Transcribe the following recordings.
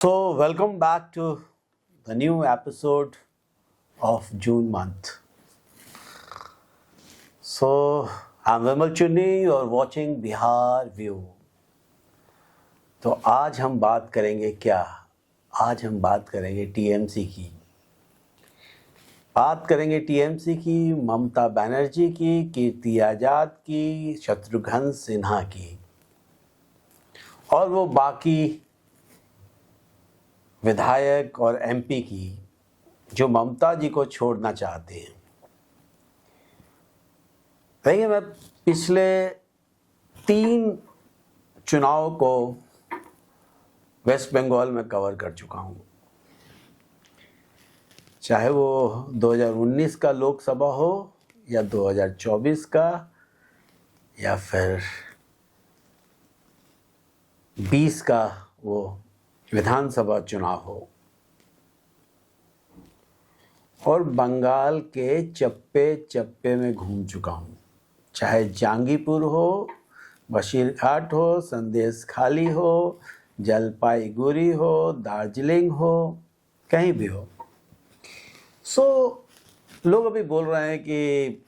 So, welcome back to the new episode of June month. So, I'm Vimal Chunni, you're watching Bihar View. तो आज हम बात करेंगे क्या? आज हम बात करेंगे टीएमसी की। बात करेंगे टीएमसी की, ममता बनर्जी की, कीर्ति आजाद की, शत्रुघ्न सिन्हा की और वो बाकी विधायक और एमपी की जो ममता जी को छोड़ना चाहते हैं। देखिए, मैं पिछले 3 चुनाव को वेस्ट बंगाल में कवर कर चुका हूँ, चाहे वो 2019 का लोकसभा हो या 2024 का या फिर 20 का वो विधानसभा चुनाव हो। और बंगाल के चप्पे चप्पे में घूम चुका हूँ, चाहे जांगीपुर हो, बशीरघाट हो, संदेशखाली हो, जलपाईगुड़ी हो, दार्जिलिंग हो, कहीं भी हो। लोग अभी बोल रहे हैं कि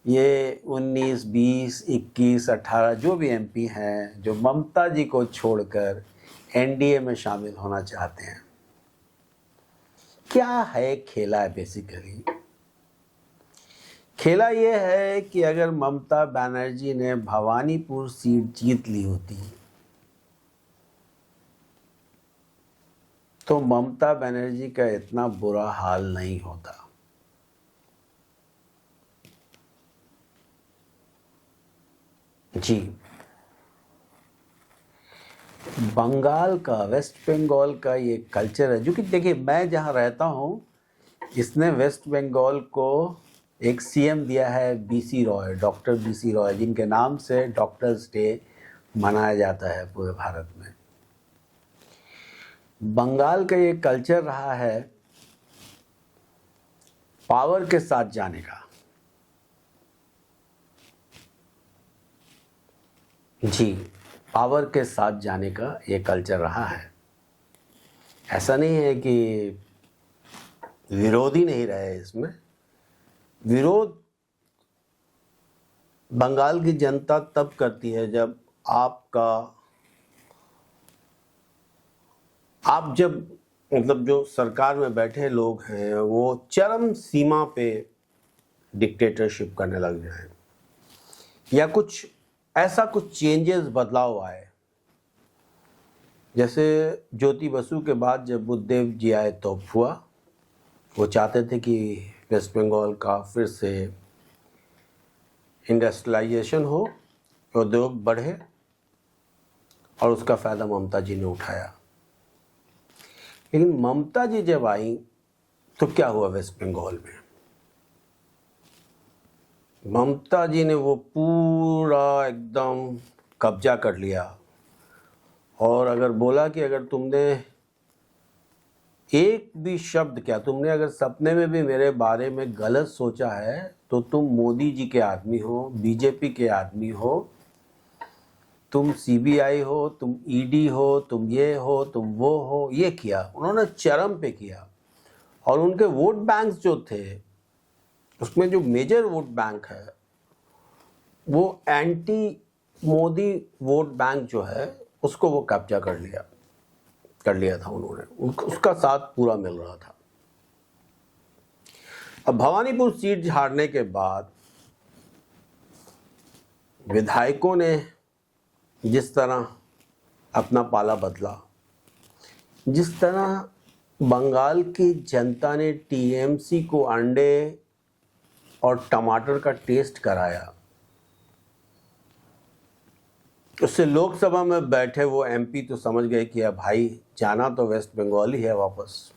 ये 19, 20, 21, 18 जो भी एमपी हैं जो ममता जी को छोड़कर एनडीए में शामिल होना चाहते हैं। क्या है खेला है? बेसिकली खेला ये है कि अगर ममता बनर्जी ने भवानीपुर सीट जीत ली होती तो ममता बनर्जी का इतना बुरा हाल नहीं होता। जी, बंगाल का, वेस्ट बंगाल का ये कल्चर है जो कि देखिए, मैं जहाँ रहता हूँ इसने वेस्ट बंगाल को एक सीएम दिया है, BC Roy, doctor BC Roy, जिनके नाम से डॉक्टर्स डे मनाया जाता है पूरे भारत में। बंगाल का ये कल्चर रहा है पावर के साथ जाने का। जी, पावर के साथ जाने का ये कल्चर रहा है। ऐसा नहीं है कि विरोधी नहीं रहे, इसमें विरोध बंगाल की जनता तब करती है जब आप जब मतलब जो सरकार में बैठे लोग हैं वो चरम सीमा पे डिक्टेटरशिप करने लग जाए या कुछ ऐसा कुछ चेंजेस, बदलाव आए। जैसे ज्योति बसु के बाद जब बुद्धदेव जी आए तो हुआ, वो चाहते थे कि वेस्ट बंगाल का फिर से इंडस्ट्रियलाइजेशन हो, उद्योग बढ़े, और उसका फ़ायदा ममता जी ने उठाया। लेकिन ममता जी जब आई तो क्या हुआ वेस्ट बंगाल में? ममता जी ने वो पूरा एकदम कब्जा कर लिया। और अगर बोला कि अगर तुमने एक भी शब्द, क्या तुमने अगर सपने में भी मेरे बारे में गलत सोचा है तो तुम मोदी जी के आदमी हो, बीजेपी के आदमी हो, तुम सीबीआई हो, तुम ईडी हो, तुम ये हो, तुम वो हो। ये किया उन्होंने, चरम पे किया। और उनके वोट बैंक जो थे उसमें जो मेजर वोट बैंक है वो एंटी मोदी वोट बैंक जो है उसको वो कब्जा कर लिया था उन्होंने, उसका साथ पूरा मिल रहा था। अब भवानीपुर सीट हारने के बाद विधायकों ने जिस तरह अपना पाला बदला, जिस तरह बंगाल की जनता ने टीएमसी को अंडे और टमाटर का टेस्ट कराया, उससे लोकसभा में बैठे वो एमपी तो समझ गए कि अब भाई जाना तो वेस्ट बंगाल ही है वापस।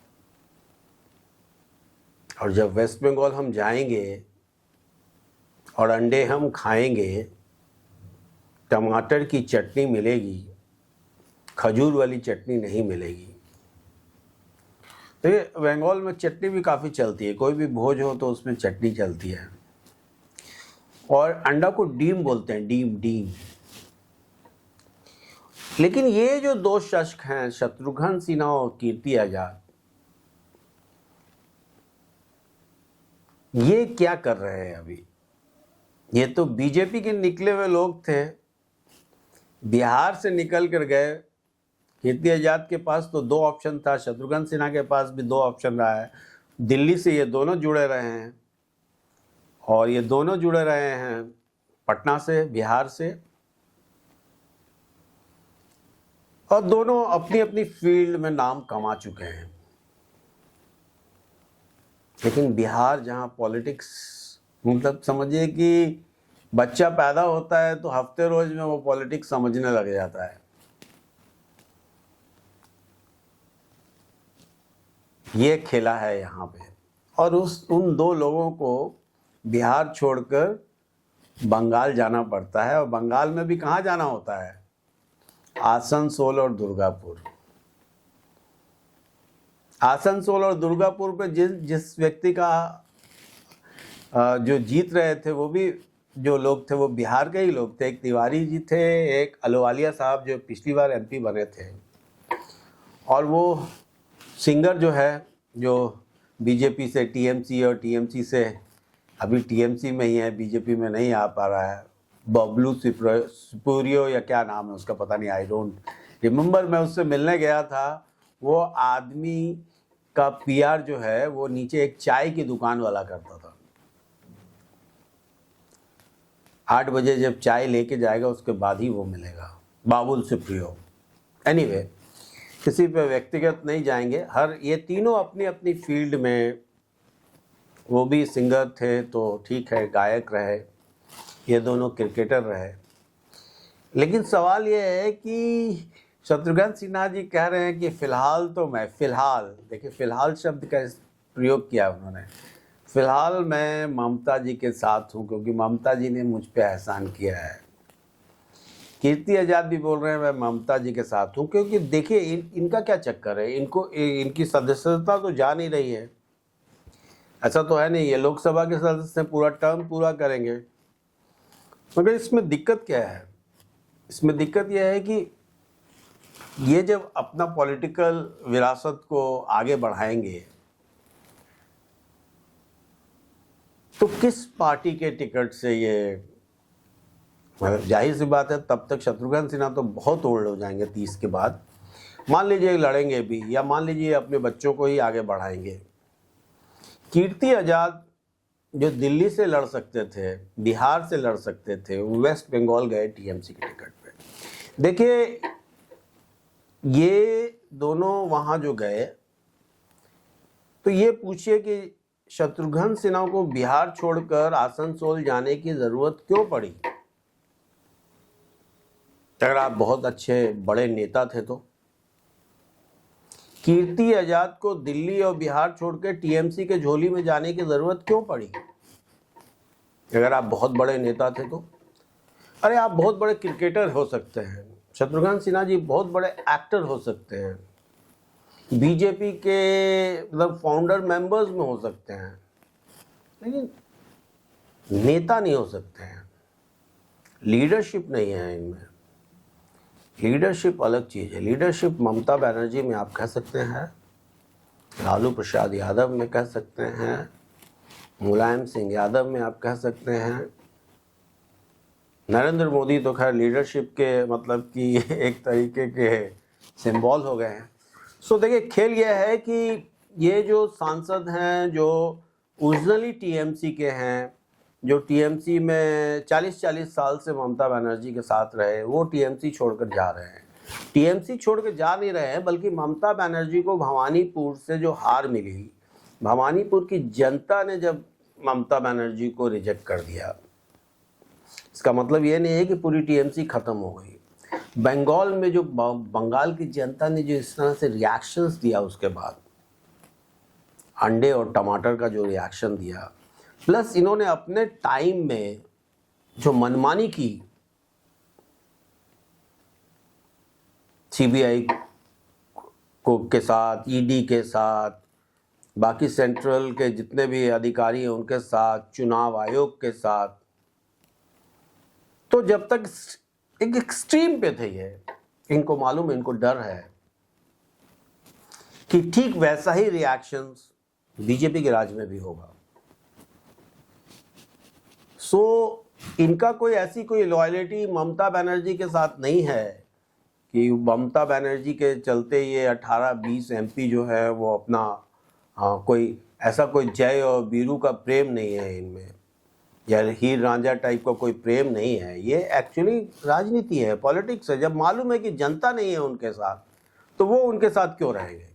और जब वेस्ट बंगाल हम जाएंगे और अंडे हम खाएंगे, टमाटर की चटनी मिलेगी, खजूर वाली चटनी नहीं मिलेगी। तो ये बंगाल में चटनी भी काफ़ी चलती है, कोई भी भोज हो तो उसमें चटनी चलती है। और अंडा को डीम बोलते हैं, डीम। लेकिन ये जो दो शख्स हैं, शत्रुघ्न सिन्हा और कीर्ति आजाद, ये क्या कर रहे हैं अभी? ये तो बीजेपी के निकले हुए लोग थे, बिहार से निकल कर गए। कीर्ति आजाद के पास तो दो ऑप्शन था, शत्रुघ्न सिन्हा के पास भी दो ऑप्शन रहा है। दिल्ली से ये दोनों जुड़े रहे हैं, और ये दोनों जुड़े रहे हैं पटना से, बिहार से, और दोनों अपनी अपनी फील्ड में नाम कमा चुके हैं। लेकिन बिहार जहां पॉलिटिक्स, मतलब समझिए कि बच्चा पैदा होता है तो हफ्ते रोज में वो पॉलिटिक्स समझने लग जाता है। ये खेला है यहाँ पे। और उन दो लोगों को बिहार छोड़कर बंगाल जाना पड़ता है, और बंगाल में भी कहाँ जाना होता है? आसनसोल और दुर्गापुर। आसनसोल और दुर्गापुर पे जिस व्यक्ति का जो जीत रहे थे, वो भी जो लोग थे वो बिहार के ही लोग थे। एक तिवारी जी थे, एक अहलुवालिया साहब जो पिछली बार एमपी बने थे, और वो सिंगर जो है, जो बीजेपी से टीएमसी और टीएमसी से अभी टीएमसी में ही है, बीजेपी में नहीं आ पा रहा है, बबलू सुप्रियो या क्या नाम है उसका, पता नहीं, आई डोंट रिमेम्बर। मैं उससे मिलने गया था। वो आदमी का पीआर जो है वो नीचे एक चाय की दुकान वाला करता था। 8 बजे जब चाय लेके जाएगा उसके बाद ही वो मिलेगा, बाबुल सुप्रियो। एनीवे, किसी पे व्यक्तिगत नहीं जाएंगे। ये तीनों अपनी अपनी फील्ड में, वो भी सिंगर थे तो ठीक है, गायक रहे, ये दोनों क्रिकेटर रहे। लेकिन सवाल ये है कि शत्रुघ्न सिन्हा जी कह रहे हैं कि फिलहाल तो मैं, देखिए फिलहाल शब्द का प्रयोग किया उन्होंने, फिलहाल मैं ममता जी के साथ हूँ क्योंकि ममता जी ने मुझ पे एहसान किया है। कीर्ति आजाद भी बोल रहे हैं मैं ममता जी के साथ हूँ, क्योंकि देखिए इनका क्या चक्कर है, इनकी सदस्यता तो जा नहीं रही है। ऐसा तो है नहीं ये लोकसभा के सदस्य पूरा टर्म पूरा करेंगे। मगर इसमें दिक्कत क्या है? इसमें दिक्कत यह है कि ये जब अपना पॉलिटिकल विरासत को आगे बढ़ाएंगे तो किस पार्टी के टिकट से ये, जाहिर सी बात है तब तक शत्रुघ्न सिन्हा तो बहुत ओल्ड हो जाएंगे 30 के बाद। मान लीजिए लड़ेंगे भी, या मान लीजिए अपने बच्चों को ही आगे बढ़ाएंगे। कीर्ति आजाद जो दिल्ली से लड़ सकते थे, बिहार से लड़ सकते थे, वो वेस्ट बंगाल गए टीएमसी के टिकट पे। देखिए ये दोनों वहां जो गए, तो ये पूछिए कि शत्रुघ्न सिन्हा को बिहार छोड़कर आसनसोल जाने की जरूरत क्यों पड़ी? अगर आप बहुत अच्छे बड़े नेता थे तो कीर्ति आजाद को दिल्ली और बिहार छोड़कर टीएमसी के झोली में जाने की जरूरत क्यों पड़ी? अगर आप बहुत बड़े नेता थे तो। अरे आप बहुत बड़े क्रिकेटर हो सकते हैं, शत्रुघ्न सिन्हा जी बहुत बड़े एक्टर हो सकते हैं, बीजेपी के मतलब फाउंडर मेंबर्स में हो सकते हैं, लेकिन नेता नहीं हो सकते हैं। लीडरशिप नहीं है इनमें। लीडरशिप अलग चीज़ है। लीडरशिप ममता बनर्जी में आप कह सकते हैं, लालू प्रसाद यादव में कह सकते हैं, मुलायम सिंह यादव में आप कह सकते हैं, नरेंद्र मोदी तो खैर लीडरशिप के मतलब कि एक तरीके के सिंबल हो गए हैं। सो देखिए खेल यह है कि ये जो सांसद हैं जो ओरिजिनली टीएमसी के हैं, जो टीएमसी में 40-40 साल से ममता बनर्जी के साथ रहे, वो टीएमसी छोड़कर जा रहे हैं। टीएमसी छोड़कर जा नहीं रहे हैं, बल्कि ममता बनर्जी को भवानीपुर से जो हार मिली, भवानीपुर की जनता ने जब ममता बनर्जी को रिजेक्ट कर दिया, इसका मतलब ये नहीं है कि पूरी टीएमसी खत्म हो गई। बंगाल में जो बंगाल की जनता ने जो इस तरह से रिएक्शंस दिया, उसके बाद अंडे और टमाटर का जो रिएक्शन दिया, प्लस इन्होंने अपने टाइम में जो मनमानी की, सीबीआई को के साथ, ईडी के साथ, बाकी सेंट्रल के जितने भी अधिकारी हैं उनके साथ, चुनाव आयोग के साथ, तो जब तक एक एक्सट्रीम पे थे ये, इनको मालूम है, इनको डर है कि ठीक वैसा ही रिएक्शंस बीजेपी के राज में भी होगा। सो इनका कोई ऐसी कोई लॉयल्टी ममता बनर्जी के साथ नहीं है कि ममता बनर्जी के चलते ये 18-20 एमपी जो है वो अपना कोई ऐसा कोई जय और बीरू का प्रेम नहीं है इनमें, या हीर रांझा टाइप का कोई प्रेम नहीं है। ये एक्चुअली राजनीति है, पॉलिटिक्स है। जब मालूम है कि जनता नहीं है उनके साथ, तो वो उनके साथ क्यों रहेंगे?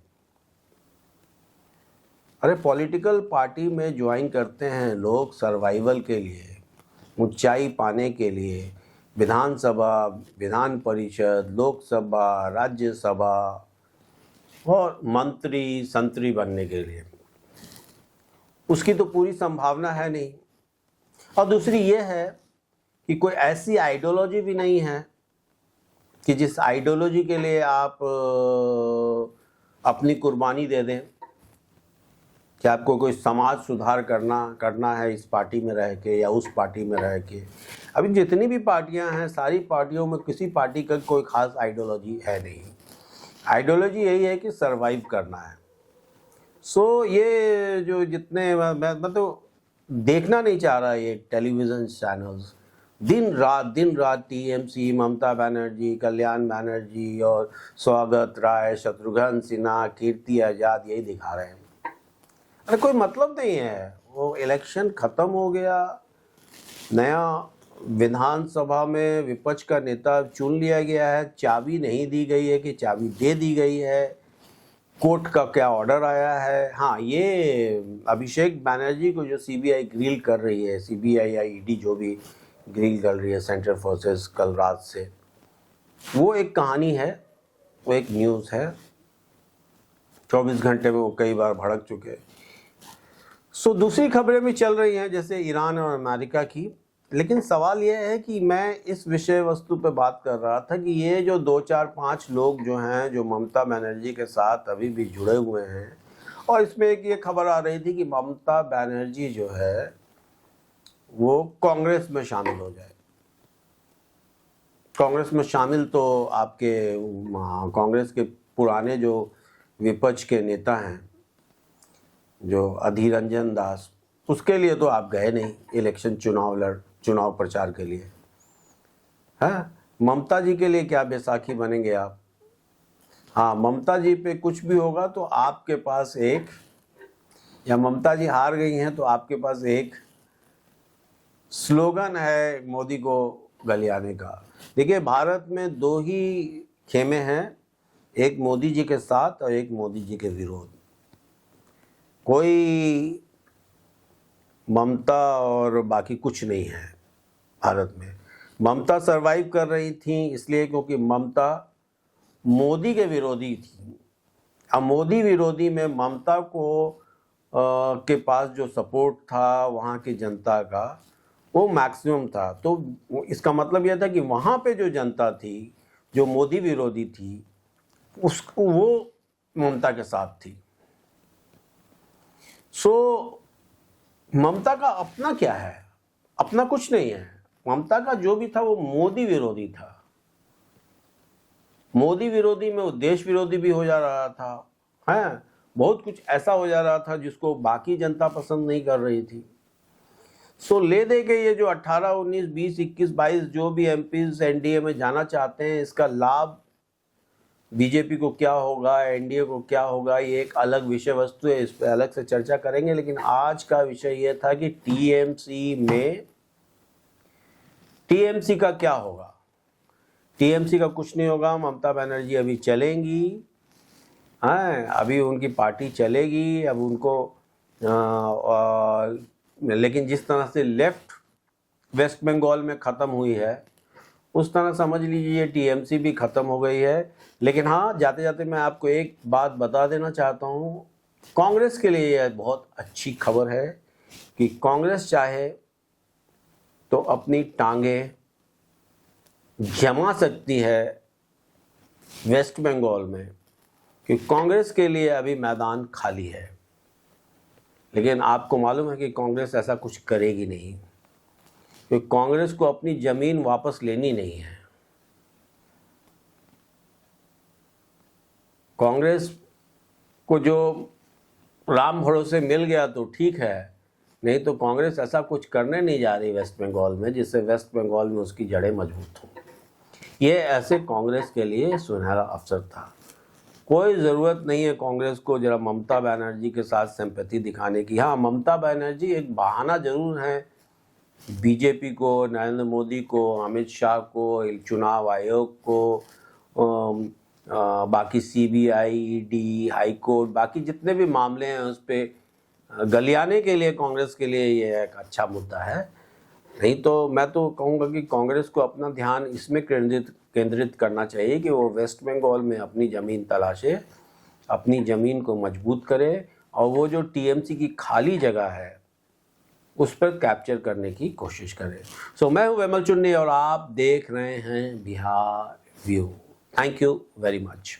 अरे पॉलिटिकल पार्टी में ज्वाइन करते हैं लोग सर्वाइवल के लिए, ऊंचाई पाने के लिए, विधानसभा, विधान परिषद, लोकसभा, राज्यसभा और मंत्री संतरी बनने के लिए। उसकी तो पूरी संभावना है नहीं। और दूसरी ये है कि कोई ऐसी आइडियोलॉजी भी नहीं है कि जिस आइडियोलॉजी के लिए आप अपनी कुर्बानी दे दें, कि आपको कोई समाज सुधार करना है इस पार्टी में रह के या उस पार्टी में रह के। अभी जितनी भी पार्टियां हैं, सारी पार्टियों में किसी पार्टी का कोई खास आइडियोलॉजी है नहीं। आइडियोलॉजी यही है कि सरवाइव करना है। सो ये जो जितने मैं तो देखना नहीं चाह रहा ये टेलीविज़न चैनल्स, दिन रात टीएमसी, ममता बनर्जी, कल्याण बनर्जी और स्वागत राय, शत्रुघ्न सिन्हा, कीर्ति आज़ाद यही दिखा रहे हैं। अरे कोई मतलब नहीं है। वो इलेक्शन ख़त्म हो गया, नया विधानसभा में विपक्ष का नेता चुन लिया गया है, चाबी नहीं दी गई है कि चाबी दे दी गई है, कोर्ट का क्या ऑर्डर आया है। हाँ, ये अभिषेक बनर्जी को जो सीबीआई ग्रिल कर रही है, सीबीआई या ईडी जो भी ग्रिल कर रही है सेंट्रल फोर्सेस कल रात से, वो एक कहानी है, वो एक न्यूज़ है। 24 घंटे में वो कई बार भड़क चुके। सो दूसरी खबरें भी चल रही हैं जैसे ईरान और अमेरिका की। लेकिन सवाल यह है कि मैं इस विषय वस्तु पे बात कर रहा था कि ये जो 2, 4, 5 लोग जो हैं जो ममता बनर्जी के साथ अभी भी जुड़े हुए हैं, और इसमें एक ये खबर आ रही थी कि ममता बनर्जी जो है वो कांग्रेस में शामिल हो जाए। कांग्रेस में शामिल तो आपके कांग्रेस के पुराने जो विपक्ष के नेता हैं जो अधीर रंजन दास, उसके लिए तो आप गए नहीं इलेक्शन चुनाव प्रचार के लिए। हाँ, ममता जी के लिए क्या बैसाखी बनेंगे आप? हाँ, ममता जी पे कुछ भी होगा तो आपके पास एक, या ममता जी हार गई हैं तो आपके पास एक स्लोगन है मोदी को गलियाने का। देखिए, भारत में 2 ही खेमे हैं, एक मोदी जी के साथ और एक मोदी जी के विरोध। कोई ममता और बाकी कुछ नहीं है भारत में। ममता सरवाइव कर रही थी इसलिए क्योंकि ममता मोदी के विरोधी थी। अब मोदी विरोधी में ममता को के पास जो सपोर्ट था वहाँ की जनता का, वो मैक्सिमम था। तो इसका मतलब यह था कि वहाँ पे जो जनता थी जो मोदी विरोधी थी, उसको वो ममता के साथ थी। सो ममता का अपना क्या है? अपना कुछ नहीं है। ममता का जो भी था वो मोदी विरोधी था। मोदी विरोधी में वो देश विरोधी भी हो जा रहा था। हैं, बहुत कुछ ऐसा हो जा रहा था जिसको बाकी जनता पसंद नहीं कर रही थी। सो ले दे के ये जो 18, 19, 20, 21, 22 जो भी एमपीज एनडीए में जाना चाहते हैं, इसका लाभ बीजेपी को क्या होगा, एनडीए को क्या होगा, ये एक अलग विषय वस्तु है, इस पर अलग से चर्चा करेंगे। लेकिन आज का विषय ये था कि टीएमसी का क्या होगा। टीएमसी का कुछ नहीं होगा। ममता बनर्जी अभी चलेंगी, हैं, अभी उनकी पार्टी चलेगी। अब उनको लेकिन जिस तरह से लेफ्ट वेस्ट बंगाल में ख़त्म हुई है, उस तरह समझ लीजिए टीएमसी भी ख़त्म हो गई है। लेकिन हाँ, जाते जाते मैं आपको एक बात बता देना चाहता हूँ, कांग्रेस के लिए यह बहुत अच्छी खबर है कि कांग्रेस चाहे तो अपनी टांगें जमा सकती है वेस्ट बंगाल में, क्योंकि कांग्रेस के लिए अभी मैदान खाली है। लेकिन आपको मालूम है कि कांग्रेस ऐसा कुछ करेगी नहीं, क्योंकि कांग्रेस को अपनी ज़मीन वापस लेनी नहीं है। कांग्रेस को जो राम भरोसे मिल गया तो ठीक है, नहीं तो कांग्रेस ऐसा कुछ करने नहीं जा रही वेस्ट बंगाल में जिससे वेस्ट बंगाल में उसकी जड़ें मजबूत हों। ये ऐसे कांग्रेस के लिए सुनहरा अवसर था। कोई ज़रूरत नहीं है कांग्रेस को जरा ममता बनर्जी के साथ सिंपैथी दिखाने की। हाँ, ममता बनर्जी एक बहाना जरूर है बीजेपी को, नरेंद्र मोदी को, अमित शाह को, चुनाव आयोग को, बाकी सीबीआई, ईडी, हाई कोर्ट, बाकी जितने भी मामले हैं उस पर गलियाने के लिए कांग्रेस के लिए ये एक अच्छा मुद्दा है। नहीं तो मैं तो कहूँगा कि कांग्रेस को अपना ध्यान इसमें केंद्रित करना चाहिए कि वो वेस्ट बंगाल में अपनी ज़मीन तलाशे, अपनी ज़मीन को मजबूत करे और वो जो टीएमसी की खाली जगह है उस पर कैप्चर करने की कोशिश करें। सो मैं हूँ विमल चुन्नी और आप देख रहे हैं Bihar view. Thank you very much.